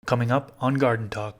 coming up on Garden Talk.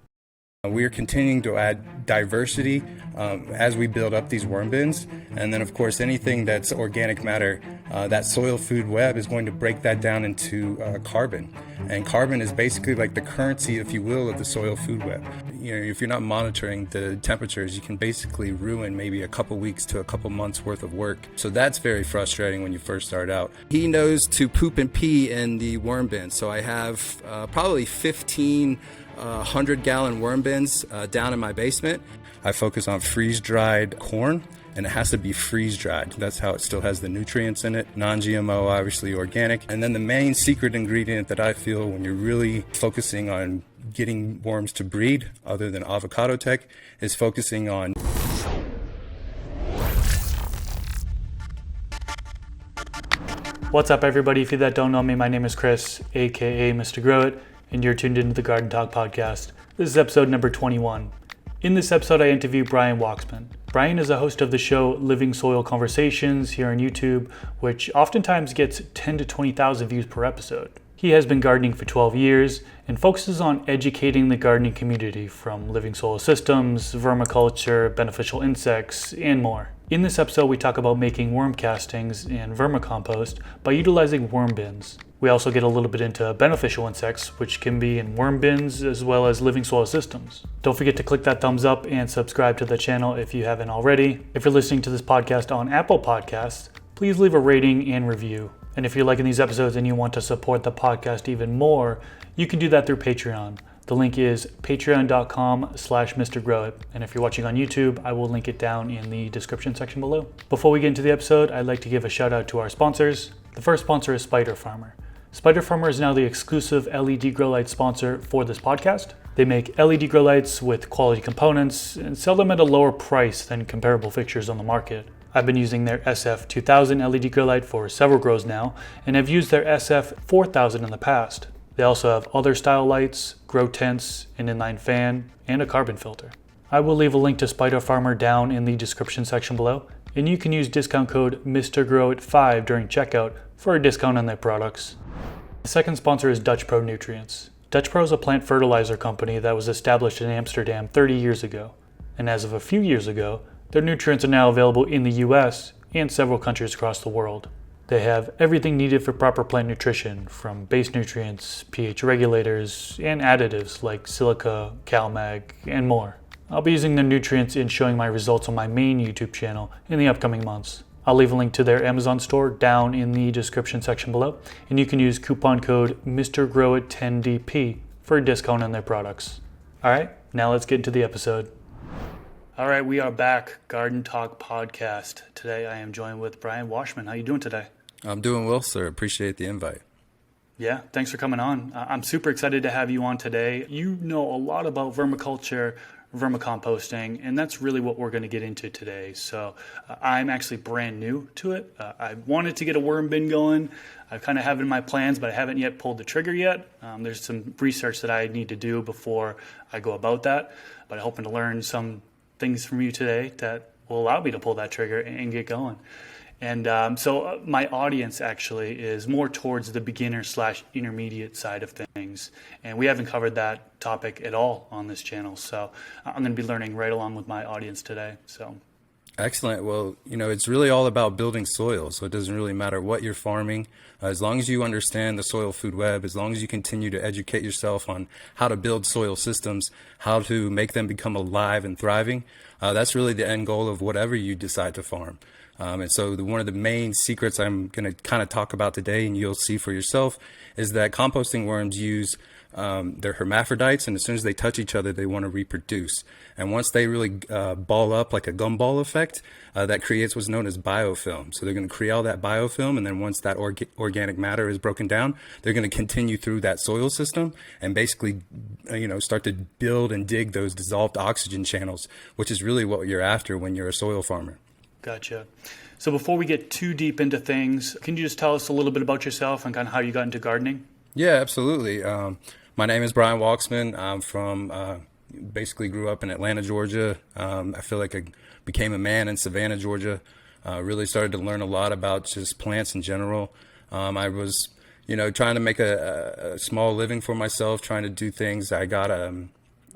We are continuing to add diversity as we build up these worm bins. And then, of course, anything that's organic matter, that soil food web is going to break that down into carbon. And carbon is basically like the currency, if you will, of the soil food web. You know, if you're not monitoring the temperatures, you can basically ruin maybe a couple weeks to a couple months worth of work. So that's very frustrating when you first start out. He knows to poop and pee in the worm bin. So I have probably 15 100-gallon worm bins down in my basement. I focus on freeze-dried corn, and it has to be freeze-dried. That's how it still has the nutrients in it. Non-GMO, obviously organic. And then the main secret ingredient that I feel when you're really focusing on getting worms to breed, other than Avocado Tech, is focusing on What's up, everybody? If you that don't know me, my name is Chris, aka Mr. Grow It, and you're tuned into the Garden Talk podcast. This is episode number 21. In this episode, I interview Bryan Wachsman. Bryan is a host of the show Living Soil Conversations here on YouTube, which oftentimes gets 10 to 20,000 views per episode. He has been gardening for 12 years and focuses on educating the gardening community from living soil systems, vermiculture, beneficial insects, and more. In this episode, we talk about making worm castings and vermicompost by utilizing worm bins. We also get a little bit into beneficial insects, which can be in worm bins as well as living soil systems. Don't forget to click that thumbs up and subscribe to the channel if you haven't already. If you're listening to this podcast on Apple Podcasts, please leave a rating and review. And if you're liking these episodes and you want to support the podcast even more, you can do that through Patreon. The link is patreon.com/MrGrowIt. And if you're watching on YouTube, I will link it down in the description section below. Before we get into the episode, I'd like to give a shout out to our sponsors. The first sponsor is Spider Farmer. Spider Farmer is now the exclusive LED grow light sponsor for this podcast. They make LED grow lights with quality components and sell them at a lower price than comparable fixtures on the market. I've been using their SF2000 LED grow light for several grows now, and have used their SF4000 in the past. They also have other style lights, grow tents, an inline fan, and a carbon filter. I will leave a link to Spider Farmer down in the description section below, and you can use discount code MrGrowIt5 during checkout for a discount on their products. The second sponsor is Dutch Pro Nutrients. Dutch Pro is a plant fertilizer company that was established in Amsterdam 30 years ago, and as of a few years ago, their nutrients are now available in the US and several countries across the world. They have everything needed for proper plant nutrition, from base nutrients, pH regulators, and additives like silica, CalMag, and more. I'll be using their nutrients and showing my results on my main YouTube channel in the upcoming months. I'll leave a link to their Amazon store down in the description section below, and you can use coupon code MrGrowIt10DP for a discount on their products. All right, now let's get into the episode. All right, we are back, Garden Talk podcast. Today I am joined with Bryan Wachsman. How are you doing today? I'm doing well, sir. Appreciate the invite. Yeah, thanks for coming on. I'm super excited to have you on today. You know a lot about vermiculture, vermicomposting, and that's really what we're going to get into today. So I'm actually brand new to it. I wanted to get a worm bin going. I kind of have it in my plans, but I haven't yet pulled the trigger yet. There's some research that I need to do before I go about that, but I'm hoping to learn some things from you today that will allow me to pull that trigger and get going. And so my audience actually is more towards the beginner/intermediate side of things. And we haven't covered that topic at all on this channel. So I'm going to be learning right along with my audience today. So Excellent. Well, you know, it's really all about building soil. So it doesn't really matter what you're farming. As long as you understand the soil food web, as long as you continue to educate yourself on how to build soil systems, how to make them become alive and thriving, that's really the end goal of whatever you decide to farm. And so one of the main secrets I'm going to kind of talk about today, and you'll see for yourself, is that composting worms use they're hermaphrodites, and as soon as they touch each other, they want to reproduce. And once they really ball up like a gumball effect, that creates what's known as biofilm. So they're going to create all that biofilm, and then once that organic matter is broken down, they're going to continue through that soil system and basically, start to build and dig those dissolved oxygen channels, which is really what you're after when you're a soil farmer. Gotcha. So before we get too deep into things, can you just tell us a little bit about yourself and kind of how you got into gardening? Yeah, absolutely. My name is Bryan Wachsman. I'm from, basically grew up in Atlanta, Georgia. I feel like I became a man in Savannah, Georgia. Really started to learn a lot about just plants in general. I was, trying to make a small living for myself, trying to do things. I got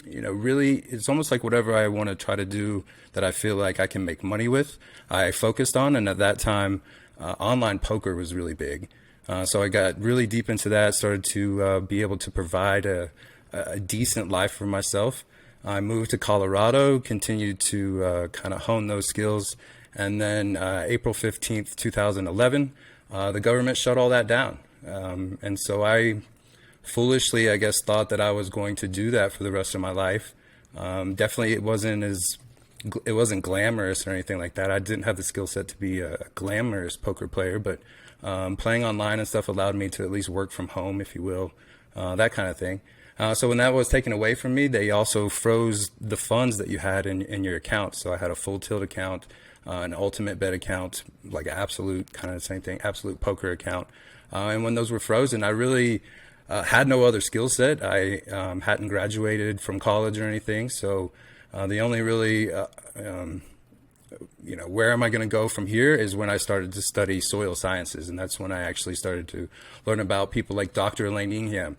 really, it's almost like whatever I want to try to do that I feel like I can make money with, I focused on. And at that time, online poker was really big. So I got really deep into that, started to be able to provide a decent life for myself. I moved to Colorado, continued to kind of hone those skills. And then April 15th, 2011, the government shut all that down. And so I foolishly, I guess, thought that I was going to do that for the rest of my life. Definitely it wasn't glamorous or anything like that. I didn't have the skill set to be a glamorous poker player, but playing online and stuff allowed me to at least work from home, if you will, that kind of thing. So when that was taken away from me, they also froze the funds that you had in your account. So I had a full tilt account, an ultimate bet account, like an absolute kind of the same thing, absolute poker account. And when those were frozen, I really had no other skill set. I hadn't graduated from college or anything. So the only really, where am I going to go from here is when I started to study soil sciences. And that's when I actually started to learn about people like Dr. Elaine Ingham.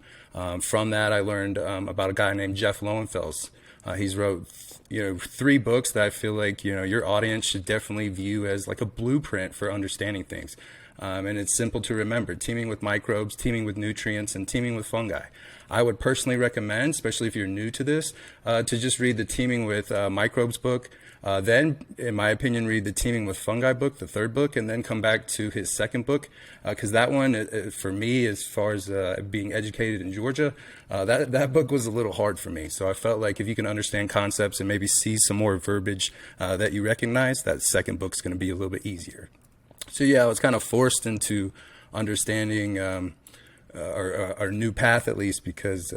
From that, I learned about a guy named Jeff Lowenfels. He's wrote, 3 books that I feel like, your audience should definitely view as like a blueprint for understanding things. And it's simple to remember: teaming with microbes, teaming with nutrients, and teaming with fungi. I would personally recommend, especially if you're new to this, to just read the Teaming with Microbes book. Then, in my opinion, read the Teaming with Fungi book, the 3rd book, and then come back to his 2nd book. Because that one, for me, as far as being educated in Georgia, that book was a little hard for me. So I felt like if you can understand concepts and maybe see some more verbiage that you recognize, that 2nd book's going to be a little bit easier. So yeah, I was kind of forced into understanding our new path, at least, because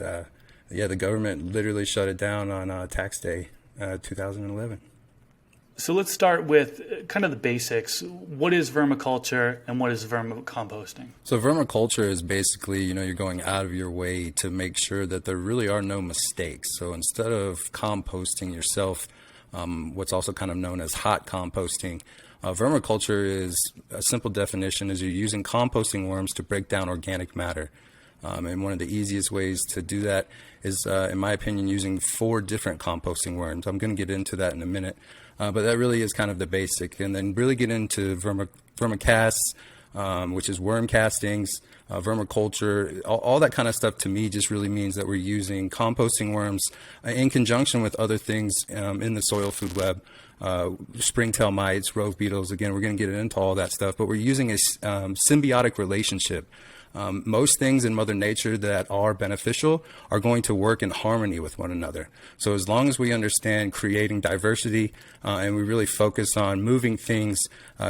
the government literally shut it down on tax day 2011. So let's start with kind of the basics. What is vermiculture and what is vermicomposting? So vermiculture is basically, you're going out of your way to make sure that there really are no mistakes. So instead of composting yourself, what's also kind of known as hot composting, vermiculture is a simple definition is you're using composting worms to break down organic matter. And one of the easiest ways to do that is, in my opinion, using 4 different composting worms. I'm going to get into that in a minute, but that really is kind of the basic. And then really get into vermicasts, which is worm castings, vermiculture, all that kind of stuff. To me, just really means that we're using composting worms in conjunction with other things in the soil food web. Springtail mites, rove beetles. Again, we're going to get into all that stuff, but we're using a symbiotic relationship. Most things in Mother Nature that are beneficial are going to work in harmony with one another. So as long as we understand creating diversity and we really focus on moving things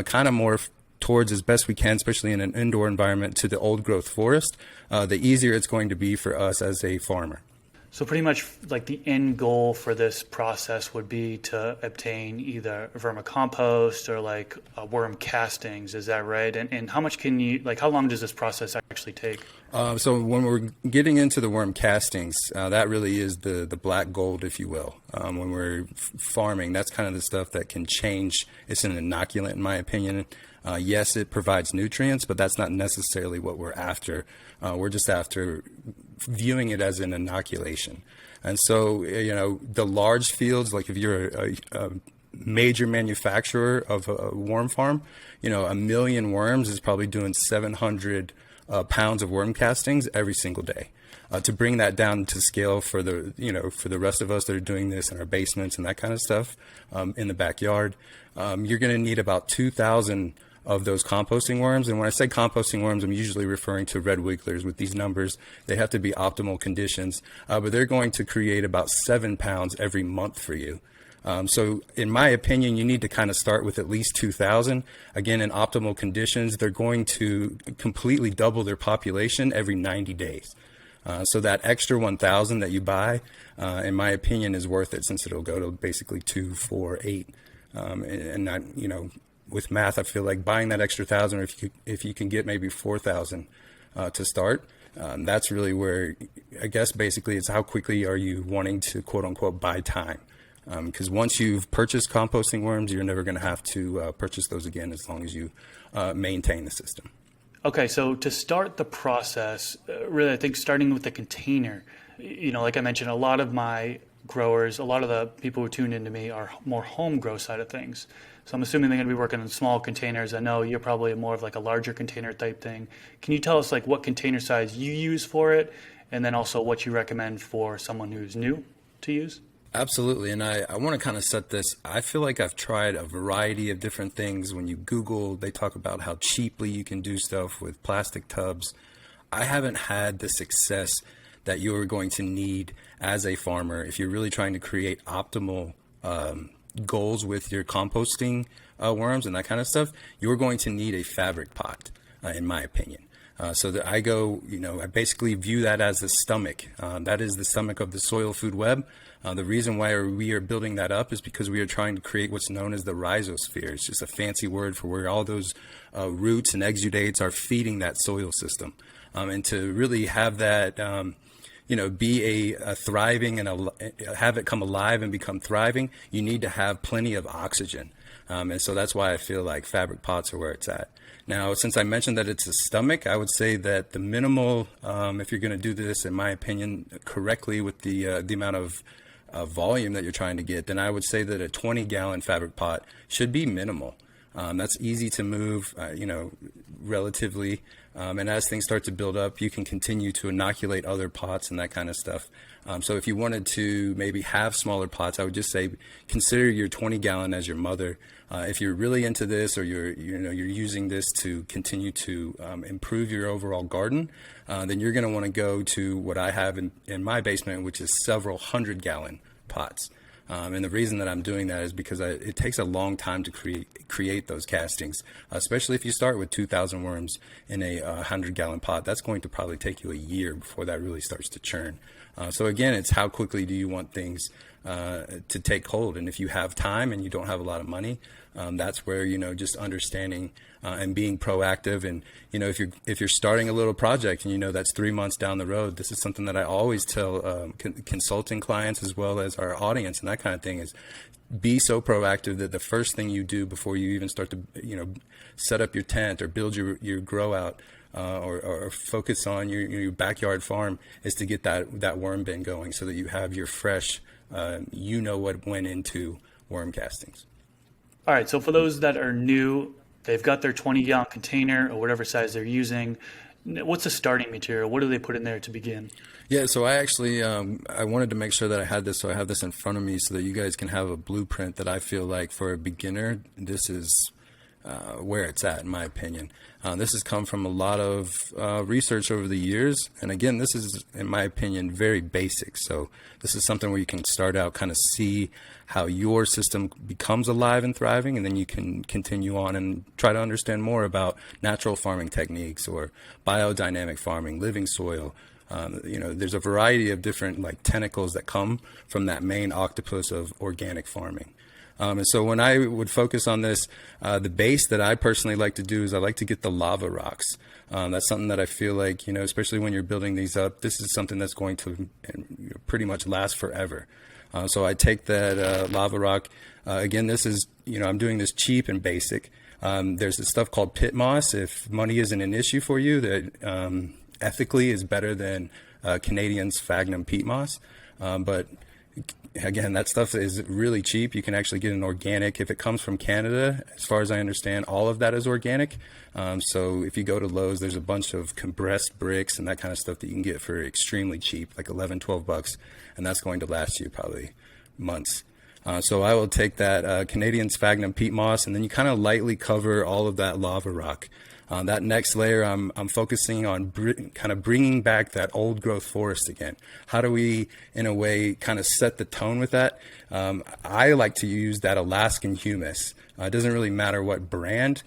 kind of more towards, as best we can, especially in an indoor environment, to the old growth forest, the easier it's going to be for us as a farmer. So pretty much like the end goal for this process would be to obtain either vermicompost or like worm castings. Is that right? And how much how long does this process actually take? So when we're getting into the worm castings, that really is the black gold, if you will. When we're farming, that's kind of the stuff that can change. It's an inoculant, in my opinion. Yes, it provides nutrients, but that's not necessarily what we're after. We're just after viewing it as an inoculation. And so, the large fields, like if you're a major manufacturer of a worm farm, 1 million worms is probably doing 700 pounds of worm castings every single day. To bring that down to scale for the rest of us that are doing this in our basements and that kind of stuff, in the backyard, you're going to need about 2,000 of those composting worms. And when I say composting worms, I'm usually referring to red wigglers. With these numbers, they have to be optimal conditions, but they're going to create about 7 pounds every month for you. So in my opinion, you need to kind of start with at least 2,000. Again, in optimal conditions, they're going to completely double their population every 90 days. So that extra 1,000 that you buy, in my opinion, is worth it, since it'll go to basically 2, 4, 8. And not, with math, I feel like buying that extra 1,000, if you can get maybe 4,000 to start, that's really where, I guess, basically it's how quickly are you wanting to, quote unquote, buy time. Because once you've purchased composting worms, you're never going to have to purchase those again as long as you maintain the system. Okay, so to start the process, really, I think starting with the container, like I mentioned, a lot of my growers, a lot of the people who tuned into me are more home grow side of things. So I'm assuming they're going to be working in small containers. I know you're probably more of like a larger container type thing. Can you tell us like what container size you use for it, and then also what you recommend for someone who's new to use? Absolutely. And I want to kind of set this. I feel like I've tried a variety of different things. When you Google, they talk about how cheaply you can do stuff with plastic tubs. I haven't had the success that you're going to need as a farmer if you're really trying to create optimal goals with your composting worms and that kind of stuff. You're going to need a fabric pot, in my opinion. So that I basically view that as the stomach. That is the stomach of the soil food web. The reason why we are building that up is because we are trying to create what's known as the rhizosphere. It's just a fancy word for where all those roots and exudates are feeding that soil system. And to really have that, be a thriving and have it come alive and become thriving, you need to have plenty of oxygen. And so that's why I feel like fabric pots are where it's at. Now, since I mentioned that it's a stomach, I would say that the minimal, if you're going to do this, in my opinion, correctly with the amount of volume that you're trying to get, then I would say that a 20-gallon fabric pot should be minimal. That's easy to move, relatively. And as things start to build up, you can continue to inoculate other pots and that kind of stuff. So if you wanted to maybe have smaller pots, I would just say consider your 20-gallon as your mother. If you're really into this, or you're using this to continue to improve your overall garden, then you're going to want to go to what I have in my basement, which is several 100-gallon pots. And the reason that I'm doing that is because it takes a long time to create those castings, especially if you start with 2,000 worms in a 100-gallon pot. That's going to probably take you a year before that really starts to churn. So again, it's how quickly do you want things to take hold. And if you have time and you don't have a lot of money, that's where, just understanding and being proactive. And, if you're starting a little project and, that's 3 months down the road, this is something that I always tell consulting clients as well as our audience and that kind of thing is be so proactive that the first thing you do before you even start to, set up your tent or build your grow out, or focus on your backyard farm is to get that worm bin going so that you have your fresh, what went into worm castings. All right, so for those that are new, they've got their 20-gallon container or whatever size they're using. What's the starting material? What do they put in there to begin? Yeah, so I actually, I wanted to make sure that I had this, so I have this in front of me so that you guys can have a blueprint that I feel like for a beginner, this is where it's at, in my opinion. This has come from a lot of research over the years. And again, this is, in my opinion, very basic. So this is something where you can start out, kind of see how your system becomes alive and thriving, and then you can continue on and try to understand more about natural farming techniques or biodynamic farming, living soil. There's a variety of different tentacles that come from that main octopus of organic farming. And so when I would focus on this, the base that I personally like to do is I like to get the lava rocks. That's something that I feel like, especially when you're building these up, this is something that's going to pretty much last forever. So I take that lava rock. Again, this is, I'm doing this cheap and basic. There's this stuff called pit moss. If money isn't an issue for you, that ethically is better than Canadian sphagnum peat moss. But again, that stuff is really cheap. You can actually get an organic. If it comes from Canada, as far as I understand, all of that is organic. So if you go to Lowe's, there's a bunch of compressed bricks and that kind of stuff that you can get for extremely cheap, like 11, 12 bucks. And that's going to last you probably months. So I will take that Canadian sphagnum peat moss, and then you kind of lightly cover all of that lava rock. That next layer, I'm focusing on kind of bringing back that old growth forest again. How do we, in a way, kind of set the tone with that? I like to use that Alaskan humus. It doesn't really matter what brand,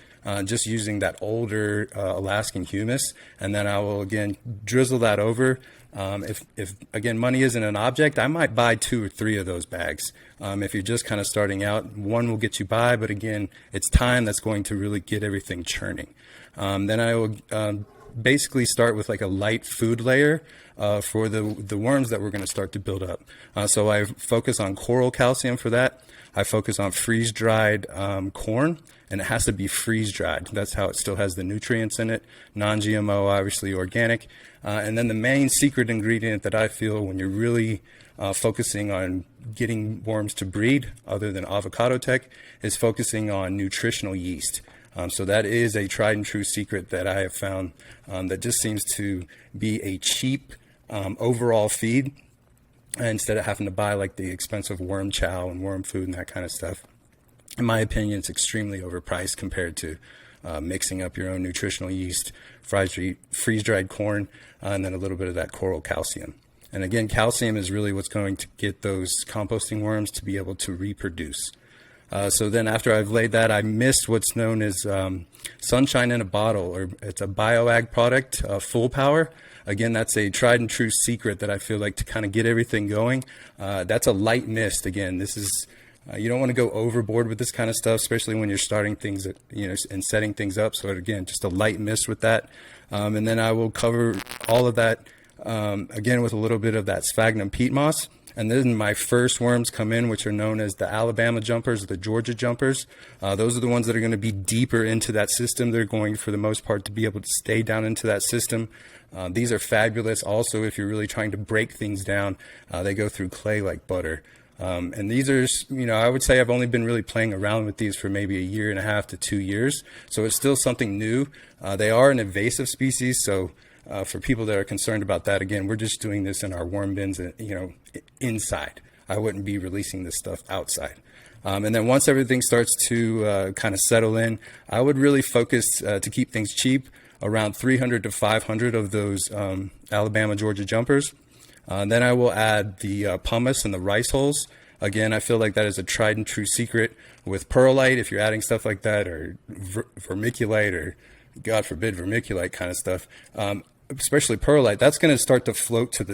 just using that older Alaskan humus. And then I will, again, drizzle that over. If again, money isn't an object, I might buy 2 or 3 of those bags. If you're just kind of starting out, one will get you by, but again, it's time that's going to really get everything churning. Then I will basically start with like a light food layer for the worms that we're going to start to build up. So I focus on coral calcium for that. I focus on freeze-dried corn, and it has to be freeze-dried. That's how it still has the nutrients in it. Non-GMO, obviously organic. And then the main secret ingredient that I feel when you're really focusing on getting worms to breed, other than Avocado Tech, is focusing on nutritional yeast. So that is a tried and true secret that I have found that just seems to be a cheap overall feed, instead of having to buy like the expensive worm chow and worm food and that kind of stuff. In my opinion, it's extremely overpriced compared to mixing up your own nutritional yeast, freeze-dried corn, and then a little bit of that coral calcium. And again, calcium is really what's going to get those composting worms to be able to reproduce. So then after I've laid that, I mixed what's known as sunshine in a bottle, or it's a bioag product, Full Power. Again, that's a tried and true secret that I feel like to kind of get everything going. That's a light mist. Again, this is, you don't want to go overboard with this kind of stuff, especially when you're starting things, and setting things up. So again, just a light mist with that. And then I will cover all of that, again, with a little bit of that sphagnum peat moss. And then my first worms come in, which are known as the Alabama jumpers, the Georgia jumpers. Those are the ones that are going to be deeper into that system. They're going, for the most part, to be able to stay down into that system. These are fabulous. Also, if you're really trying to break things down, they go through clay like butter. And these are, I would say I've only been really playing around with these for maybe 1.5 to 2 years. So it's still something new. They are an invasive species. So for people that are concerned about that, again, we're just doing this in our worm bins, inside. I wouldn't be releasing this stuff outside. And then once everything starts to kind of settle in, I would really focus to keep things cheap around 300 to 500 of those Alabama, Georgia jumpers. Then I will add the pumice and the rice hulls. Again, I feel like that is a tried and true secret with perlite. If you're adding stuff like that, or vermiculite, or God forbid vermiculite kind of stuff, especially perlite, that's going to start to float to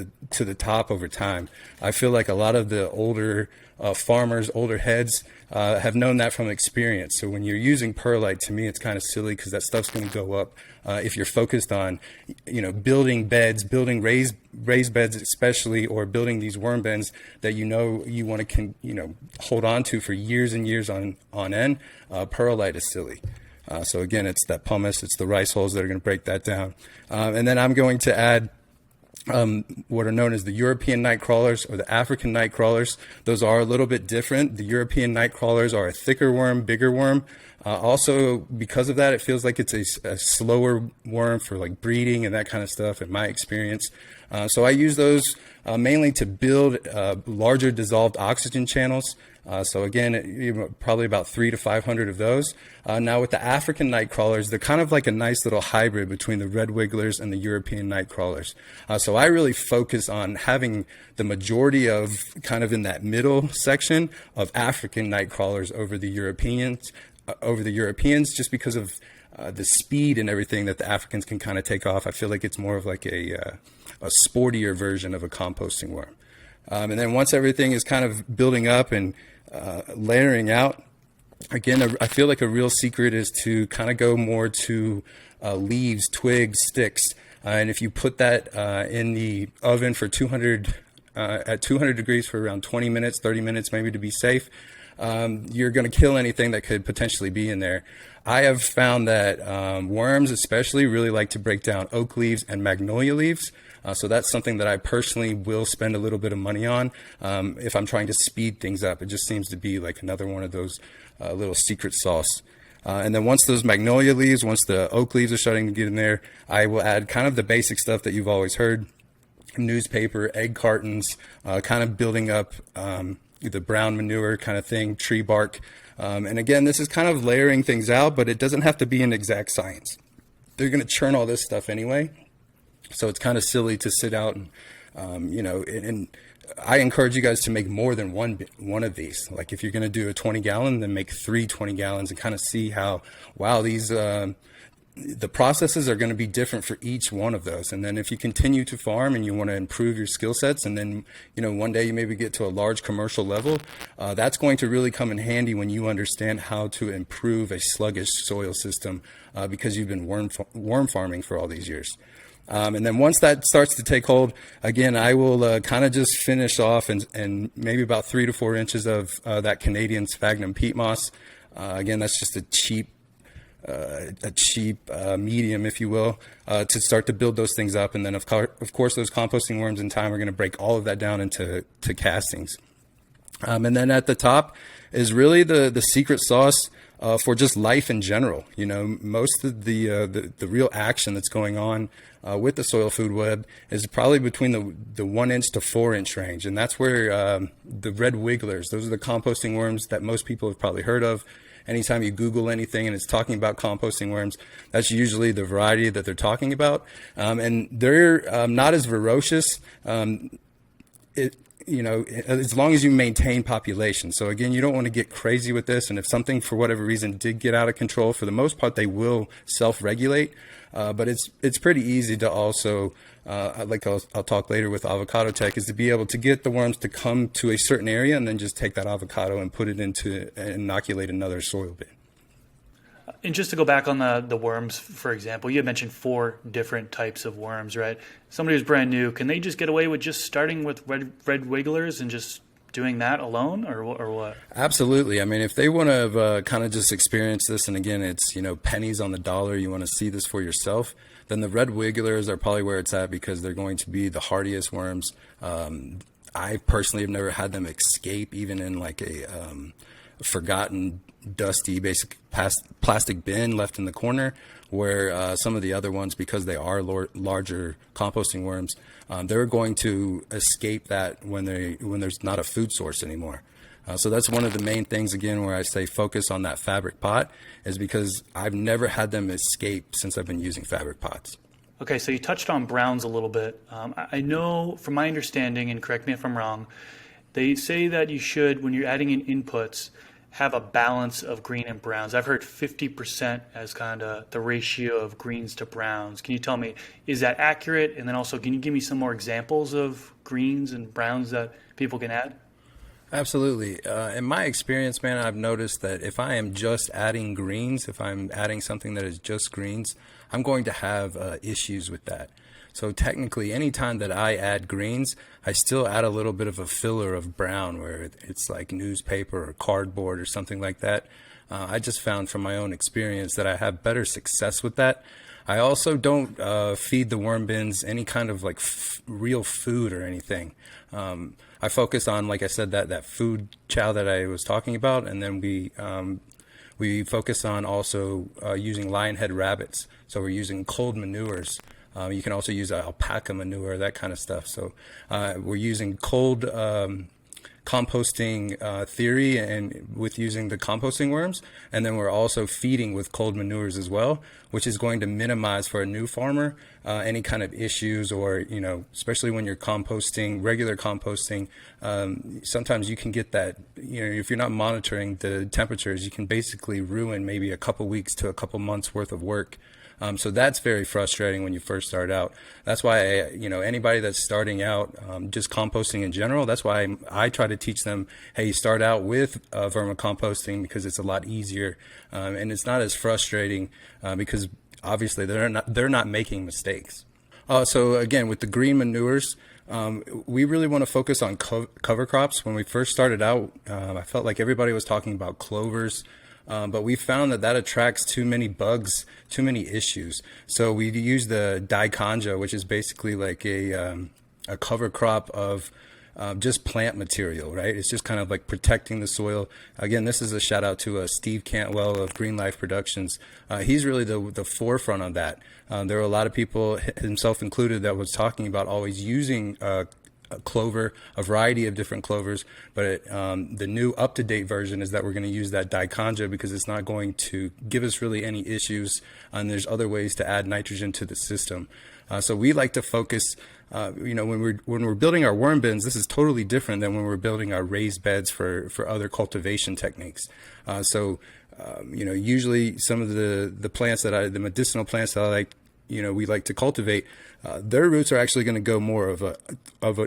the top over time. I feel like a lot of the older farmers, older heads, have known that from experience. So when you're using perlite, to me, it's kind of silly, because that stuff's going to go up if you're focused on, building beds, building raised beds, especially, or building these worm bins that you want to hold on to for years and years on end. Perlite is silly. So again, it's that pumice, it's the rice hulls that are going to break that down. And then I'm going to add what are known as the European night crawlers, or the African night crawlers. Those are a little bit different. The European night crawlers are a thicker worm, bigger worm. Also, because of that, it feels like it's a slower worm for like breeding and that kind of stuff, in my experience. So I use those mainly to build larger dissolved oxygen channels. So again, probably about 300 to 500 of those. Now with the African night crawlers, they're kind of like a nice little hybrid between the red wigglers and the European night crawlers. So I really focus on having the majority of, kind of in that middle section, of African night crawlers over the Europeans, just because of the speed and everything that the Africans can kind of take off. I feel like it's more of like a sportier version of a composting worm. And then once everything is kind of building up and layering out, again, I feel like a real secret is to kind of go more to leaves, twigs, sticks. And if you put that in the oven for at 200 degrees for around 20 minutes, 30 minutes maybe, to be safe, you're going to kill anything that could potentially be in there. I have found that worms especially really like to break down oak leaves and magnolia leaves. So that's something that I personally will spend a little bit of money on if I'm trying to speed things up. It just seems to be like another one of those little secret sauce. And then once those magnolia leaves, once the oak leaves are starting to get in there, I will add kind of the basic stuff that you've always heard: newspaper, egg cartons, kind of building up the brown manure kind of thing, tree bark. And again, this is kind of layering things out, but it doesn't have to be an exact science. They're going to churn all this stuff anyway. So it's kind of silly to sit out and, and I encourage you guys to make more than one of these. Like if you're going to do a 20 gallon, then make 3 20 gallons and kind of see how, wow, these the processes are going to be different for each one of those. And then if you continue to farm and you want to improve your skill sets, and then, one day you maybe get to a large commercial level, that's going to really come in handy when you understand how to improve a sluggish soil system, because you've been worm farming for all these years. And then once that starts to take hold, again, I will kind of just finish off and maybe about 3 to 4 inches of that Canadian sphagnum peat moss. Again, that's just a cheap medium, if you will, to start to build those things up. And then, of course, those composting worms in time are going to break all of that down into castings. And then at the top is really the secret sauce for just life in general. Most of the real action that's going on with the soil food web is probably between the 1 inch to 4 inch range. And that's where the red wigglers, those are the composting worms that most people have probably heard of. Anytime you Google anything and it's talking about composting worms, that's usually the variety that they're talking about. And they're not as ferocious, as long as you maintain population. So again, you don't want to get crazy with this. And if something, for whatever reason, did get out of control, for the most part, they will self-regulate. But it's pretty easy to also, I'll talk later with Avocado Tech, is to be able to get the worms to come to a certain area and then just take that avocado and put it into and inoculate another soil bin. And just to go back on the worms, for example, you had mentioned 4 different types of worms, right? Somebody who's brand new, can they just get away with just starting with red wigglers and just doing that alone, or what? Absolutely. I mean, if they want to kind of just experience this, and again, it's, pennies on the dollar, you want to see this for yourself, then the red wigglers are probably where it's at, because they're going to be the hardiest worms. I personally have never had them escape, even in like a forgotten, dusty, basic plastic bin left in the corner, where some of the other ones, because they are larger composting worms, they're going to escape that when there's not a food source anymore. So that's one of the main things, again, where I say focus on that fabric pot, is because I've never had them escape since I've been using fabric pots. Okay, so you touched on browns a little bit. I know, from my understanding, and correct me if I'm wrong, they say that you should, when you're adding in inputs, have a balance of green and browns. I've heard 50% as kind of the ratio of greens to browns. Can you tell me, is that accurate? And then also, can you give me some more examples of greens and browns that people can add? Absolutely. In my experience, man, I've noticed that if I am just adding greens, if I'm adding something that is just greens, I'm going to have issues with that. So technically, anytime that I add greens, I still add a little bit of a filler of brown, where it's like newspaper or cardboard or something like that. I just found from my own experience that I have better success with that. I also don't feed the worm bins any kind of like real food or anything. I focus on, like I said, that food chow that I was talking about, and then we focus on also using lionhead rabbits. So we're using cold manures. You can also use alpaca manure, that kind of stuff. So we're using cold composting theory, and with using the composting worms, and then we're also feeding with cold manures as well, which is going to minimize for a new farmer any kind of issues, or especially when you're composting, regular composting, sometimes you can get that, if you're not monitoring the temperatures, you can basically ruin maybe a couple weeks to a couple months worth of work. So that's very frustrating when you first start out. That's why, anybody that's starting out, just composting in general, that's why I try to teach them, hey, start out with vermicomposting, because it's a lot easier, and it's not as frustrating, because obviously they're not making mistakes. So again, with the green manures, we really want to focus on cover crops. When we first started out, I felt like everybody was talking about clovers. But we found that attracts too many bugs, too many issues. So we use the dichondra, which is basically like a cover crop of just plant material, right? It's just kind of like protecting the soil. Again, this is a shout out to Steve Cantwell of Green Life Productions. He's really the forefront of that. There were a lot of people, himself included, that was talking about always using a clover, a variety of different clovers, but the new up-to-date version is that we're going to use that dichondra, because it's not going to give us really any issues, and there's other ways to add nitrogen to the system. So we like to focus, when we're building our worm bins, this is totally different than when we're building our raised beds for other cultivation techniques. So Usually some of the plants the medicinal plants that I like, we like to cultivate, their roots are actually going to go more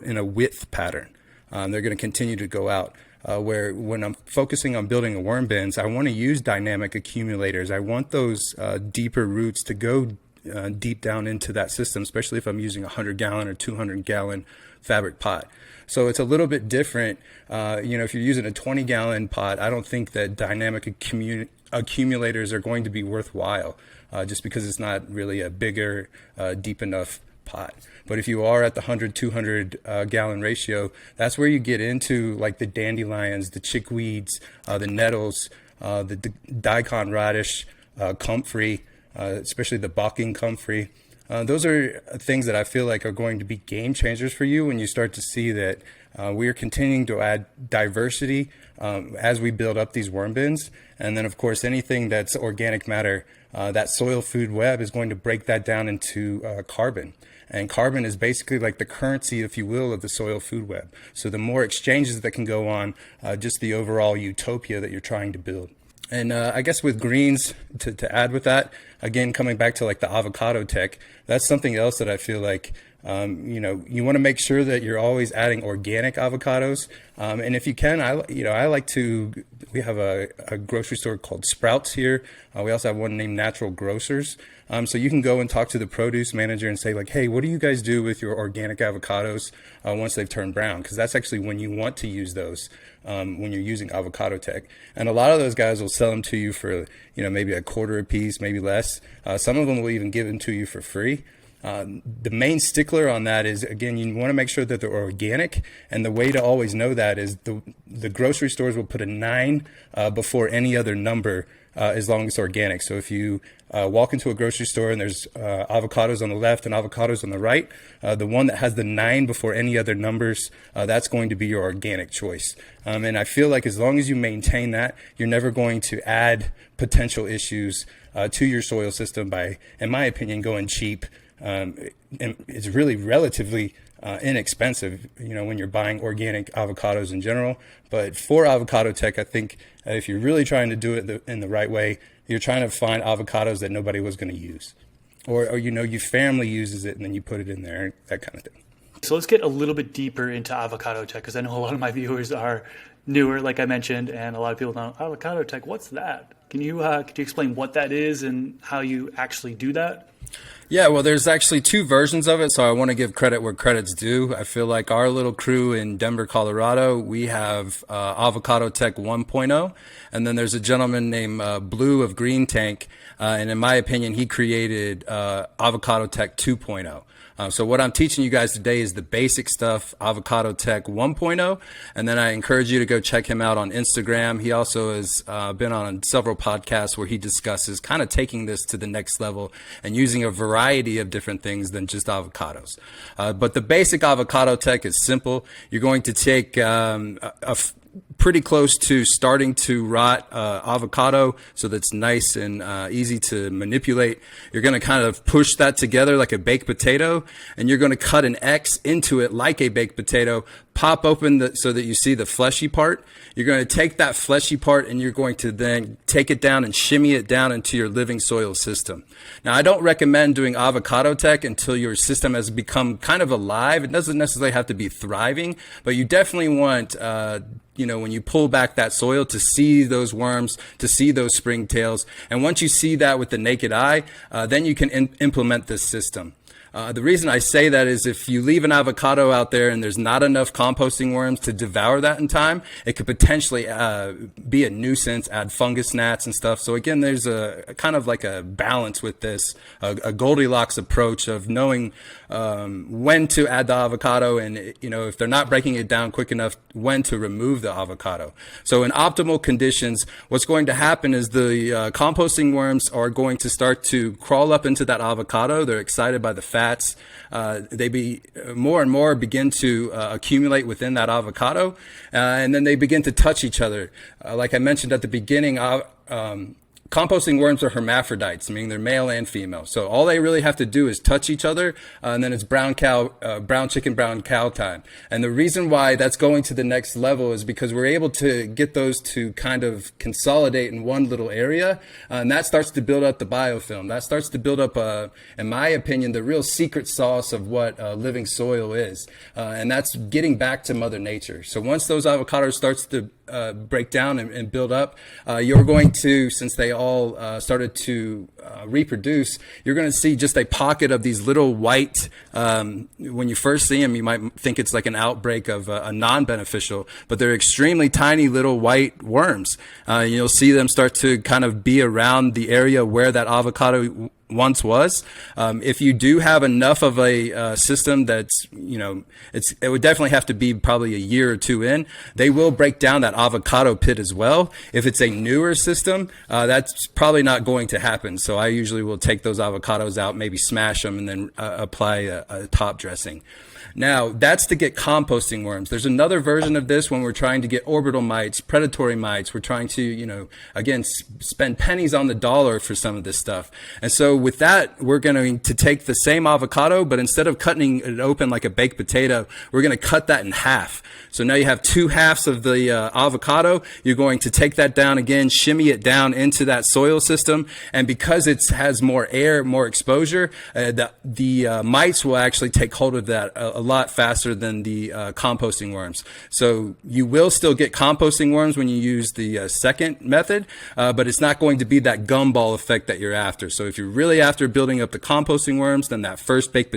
in a width pattern. They're going to continue to go out. Where when I'm focusing on building a worm bins, I want to use dynamic accumulators. I want those deeper roots to go deep down into that system, especially if I'm using a 100-gallon or 200-gallon fabric pot. So it's a little bit different. If you're using a 20-gallon pot, I don't think that dynamic accumulators are going to be worthwhile, just because it's not really a bigger, deep enough pot. But if you are at the 100, 200 gallon ratio, that's where you get into like the dandelions, the chickweeds, the nettles, the daikon radish, comfrey, especially the Bocking comfrey. Those are things that I feel like are going to be game changers for you when you start to see that we are continuing to add diversity as we build up these worm bins. And then, of course, anything that's organic matter, that soil food web is going to break that down into carbon. And carbon is basically like the currency, if you will, of the soil food web. So the more exchanges that can go on, just the overall utopia that you're trying to build. And I guess with greens, to add with that, again, coming back to like the Avocado Tech, that's something else that I feel like, you want to make sure that you're always adding organic avocados. And if you can, we have a grocery store called Sprouts here. We also have one named Natural Grocers. So you can go and talk to the produce manager and say like, hey, what do you guys do with your organic avocados once they've turned brown? Because that's actually when you want to use those, when you're using Avocado Tech. And a lot of those guys will sell them to you for, maybe a quarter a piece, maybe less. Some of them will even give them to you for free. The main stickler on that is, again, you want to make sure that they're organic. And the way to always know that is the grocery stores will put a 9 before any other number as long as it's organic. So if you walk into a grocery store and there's avocados on the left and avocados on the right, the one that has the 9 before any other numbers, that's going to be your organic choice. And I feel like as long as you maintain that, you're never going to add potential issues to your soil system by, in my opinion, going cheap. And it's really relatively inexpensive, when you're buying organic avocados in general. But for Avocado Tech, I think if you're really trying to do it in the right way, you're trying to find avocados that nobody was going to use, or your family uses it and then you put it in there, that kind of thing. So let's get a little bit deeper into Avocado Tech, because I know a lot of my viewers are newer, like I mentioned, and a lot of people don't know Avocado Tech. What's that? Can you explain what that is and how you actually do that? Yeah, well, there's actually 2 versions of it, so I want to give credit where credit's due. I feel like our little crew in Denver, Colorado, we have Avocado Tech 1.0, and then there's a gentleman named Blue of Green Tank, and in my opinion, he created Avocado Tech 2.0. So what I'm teaching you guys today is the basic stuff, Avocado Tech 1.0, and then I encourage you to go check him out on Instagram. He also has been on several podcasts where he discusses kind of taking this to the next level and using a variety of different things than just avocados. But the basic Avocado Tech is simple. You're going to take pretty close to starting to rot avocado, so that's nice and easy to manipulate. You're going to kind of push that together like a baked potato, and you're going to cut an X into it like a baked potato, pop open so that you see the fleshy part. You're going to take that fleshy part and you're going to then take it down and shimmy it down into your living soil system. Now, I don't recommend doing Avocado Tech until your system has become kind of alive. It doesn't necessarily have to be thriving, but you definitely want, when you pull back that soil, to see those worms, to see those springtails. And once you see that with the naked eye, then you can implement this system. The reason I say that is if you leave an avocado out there and there's not enough composting worms to devour that in time, it could potentially be a nuisance, add fungus, gnats and stuff. So again, there's a kind of like a balance with this, a Goldilocks approach of knowing when to add the avocado and, if they're not breaking it down quick enough, when to remove the avocado. So in optimal conditions, what's going to happen is the composting worms are going to start to crawl up into that avocado. They're excited by the fats. They more and more begin to accumulate within that avocado, and then they begin to touch each other. Like I mentioned at the beginning, composting worms are hermaphrodites, meaning they're male and female. So all they really have to do is touch each other, and then it's brown chicken, brown cow time. And the reason why that's going to the next level is because we're able to get those to kind of consolidate in one little area, and that starts to build up the biofilm. That starts to build up, in my opinion, the real secret sauce of what living soil is, and that's getting back to Mother Nature. So once those avocados starts to break down and build up, you're going to, since they all started to reproduce, you're going to see just a pocket of these little white, when you first see them, you might think it's like an outbreak of a non-beneficial, but they're extremely tiny little white worms. You'll see them start to kind of be around the area where that avocado once was. If you do have enough of a system that's, it would definitely have to be probably a year or two in, they will break down that avocado pit as well. If it's a newer system, that's probably not going to happen. So I usually will take those avocados out, maybe smash them, and then apply a top dressing. Now, that's to get composting worms. There's another version of this when we're trying to get orbital mites, predatory mites. We're trying to, again, spend pennies on the dollar for some of this stuff. And so with that, we're going to take the same avocado, but instead of cutting it open like a baked potato, we're going to cut that in half. So now you have two halves of the avocado. You're going to take that down again, shimmy it down into that soil system. And because it has more air, more exposure, the mites will actually take hold of that a lot faster than the composting worms. So you will still get composting worms when you use the second method, but it's not going to be that gumball effect that you're after. So if you're really after building up the composting worms, then that first baked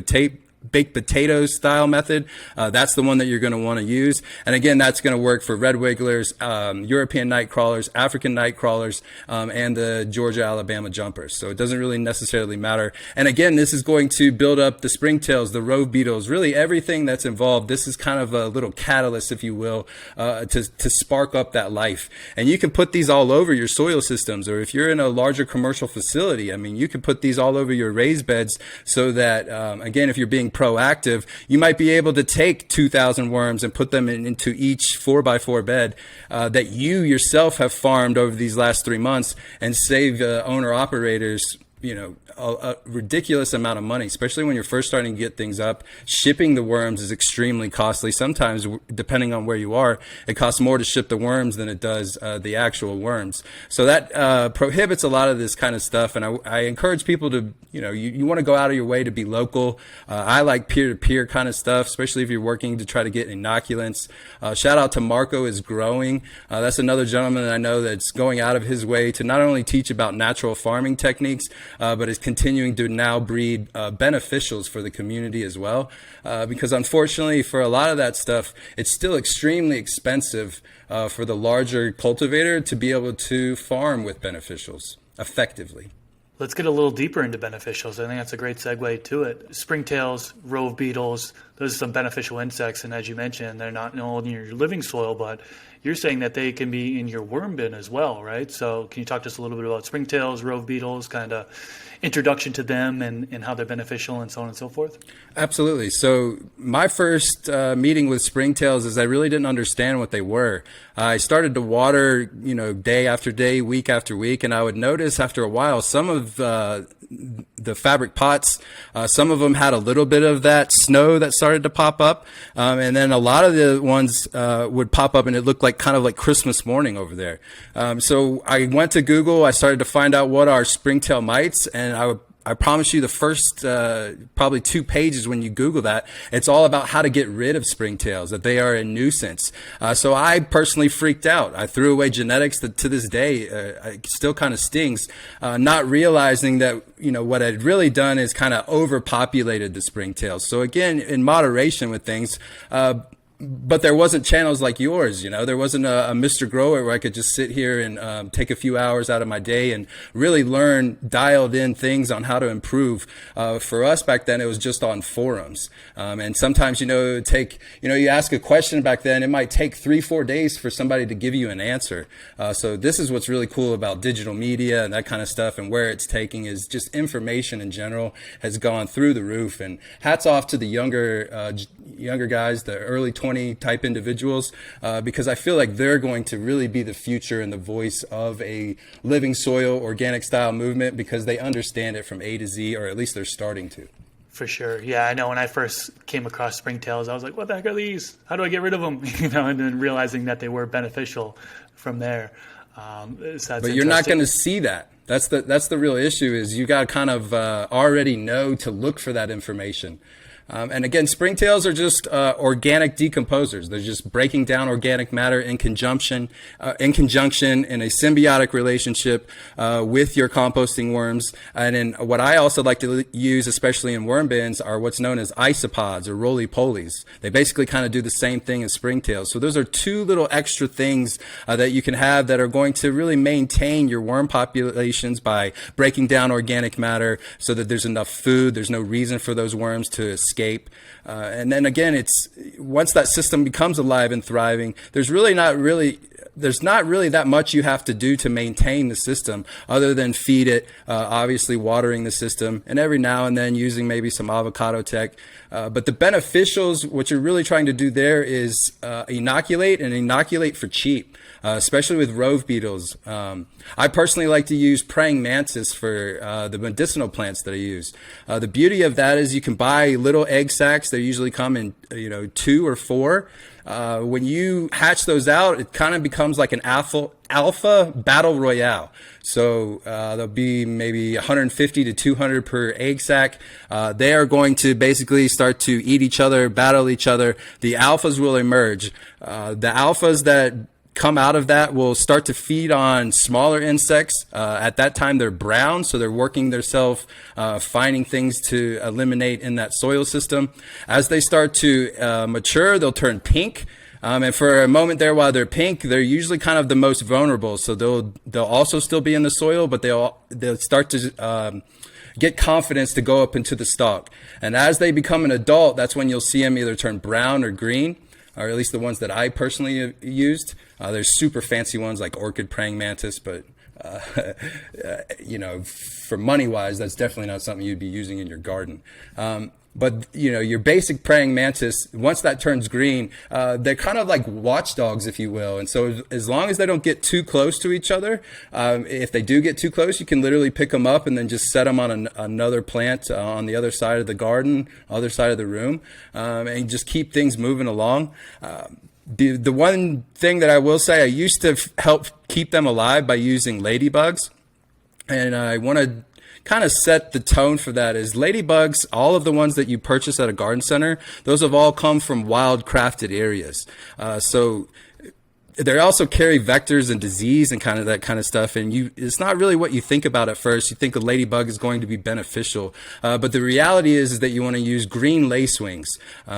potato style method, that's the one that you're going to want to use. And again, that's going to work for red wigglers, European night crawlers, African night crawlers, and the Georgia, Alabama jumpers. So it doesn't really necessarily matter. And again, this is going to build up the springtails, the rove beetles, really everything that's involved. This is kind of a little catalyst, if you will, to spark up that life. And you can put these all over your soil systems, or if you're in a larger commercial facility, I mean, you can put these all over your raised beds so that, again, if you're being proactive, you might be able to take 2,000 worms and put them into each 4x4 bed that you yourself have farmed over these last 3 months, and save owner operators a ridiculous amount of money, especially when you're first starting to get things up. Shipping the worms is extremely costly. Sometimes, depending on where you are, it costs more to ship the worms than it does the actual worms. So that prohibits a lot of this kind of stuff. And I encourage people to, you want to go out of your way to be local. I like peer-to-peer kind of stuff, especially if you're working to try to get inoculants. Shout out to Marco is Growing. That's another gentleman that I know that's going out of his way to not only teach about natural farming techniques, but is continuing to now breed beneficials for the community as well. Because unfortunately, for a lot of that stuff, it's still extremely expensive for the larger cultivator to be able to farm with beneficials effectively. Let's get a little deeper into beneficials. I think that's a great segue to it. Springtails, rove beetles, those are some beneficial insects. And as you mentioned, they're not only in your living soil, but you're saying that they can be in your worm bin as well, right? So can you talk to us a little bit about springtails, rove beetles, kind of introduction to them and how they're beneficial and so on and so forth? Absolutely. So my first meeting with springtails is I really didn't understand what they were. I started to water, day after day, week after week, and I would notice after a while some of the fabric pots, some of them had a little bit of that snow that started to pop up, and then a lot of the ones would pop up and it looked like kind of like Christmas morning over there. So I went to Google, I started to find out what are springtail mites, and I promise you the first probably 2 pages when you Google that, it's all about how to get rid of springtails, that they are a nuisance. So I personally freaked out. I threw away genetics that to this day it still kind of stings, not realizing that what I'd really done is kind of overpopulated the springtails. So again, in moderation with things. But there wasn't channels like yours, there wasn't a Mr. Grower where I could just sit here and take a few hours out of my day and really learn dialed in things on how to improve. For us back then, it was just on forums. And sometimes, it would take, you ask a question back then, it might take 3-4 days for somebody to give you an answer. So this is what's really cool about digital media and that kind of stuff, and where it's taking is just information in general has gone through the roof. And hats off to the younger guys, the early 20 80-20 type individuals, because I feel like they're going to really be the future and the voice of a living soil organic style movement, because they understand it from A to Z, or at least they're starting to. For sure. Yeah, I know when I first came across springtails, I was like, what the heck are these? How do I get rid of them? And then realizing that they were beneficial from there. But you're not going to see that. That's the real issue, is you got to kind of already know to look for that information. And again, springtails are just organic decomposers. They're just breaking down organic matter in conjunction in a symbiotic relationship with your composting worms. And then what I also like to use, especially in worm bins, are what's known as isopods or roly-polies. They basically kind of do the same thing as springtails. So those are two little extra things that you can have that are going to really maintain your worm populations by breaking down organic matter so that there's enough food. There's no reason for those worms to escape. And then again, it's once that system becomes alive and thriving, there's not really that much you have to do to maintain the system other than feed it, obviously watering the system, and every now and then using maybe some Avocado Tech. But the beneficials, what you're really trying to do there is inoculate for cheap, especially with rove beetles. I personally like to use praying mantis for the medicinal plants that I use. The beauty of that is you can buy little egg sacs. They usually come in 2 or 4. When you hatch those out, it kind of becomes like an alpha battle royale. So there'll be maybe 150 to 200 per egg sac. They are going to basically start to eat each other, battle each other. The alphas will emerge. The alphas that come out of that will start to feed on smaller insects. At that time, they're brown, so they're working themselves, finding things to eliminate in that soil system. As they start to mature, they'll turn pink. And for a moment there, while they're pink, they're usually kind of the most vulnerable. So they'll also still be in the soil, but they'll start to get confidence to go up into the stalk. And as they become an adult, that's when you'll see them either turn brown or green, or at least the ones that I personally have used. There's super fancy ones like orchid praying mantis, but for money wise, that's definitely not something you'd be using in your garden. But your basic praying mantis, once that turns green, they're kind of like watchdogs, if you will. And so as long as they don't get too close to each other, if they do get too close, you can literally pick them up and then just set them on another plant on the other side of the garden, other side of the room, and just keep things moving along. The one thing that I will say, I used to help keep them alive by using ladybugs, and I want to kind of set the tone for that. Is ladybugs, all of the ones that you purchase at a garden center, those have all come from wild crafted areas. So they also carry vectors and disease and kind of that kind of stuff. And it's not really what you think about at first. You think a ladybug is going to be beneficial. But the reality is that you want to use green lacewings.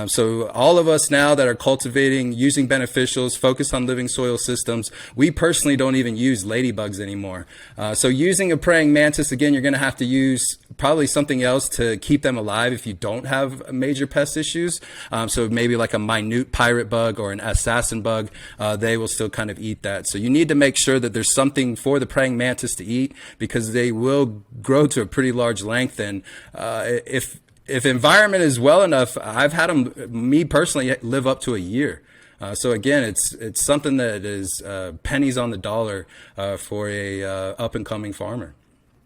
So all of us now that are cultivating, using beneficials, focus on living soil systems, we personally don't even use ladybugs anymore. So using a praying mantis, again, you're going to have to use probably something else to keep them alive if you don't have major pest issues. So maybe like a minute pirate bug or an assassin bug, they will still kind of eat that. So you need to make sure that there's something for the praying mantis to eat, because they will grow to a pretty large length. And if environment is well enough, I've had them, me personally, live up to a year. So again, it's something that is pennies on the dollar for a up and coming farmer.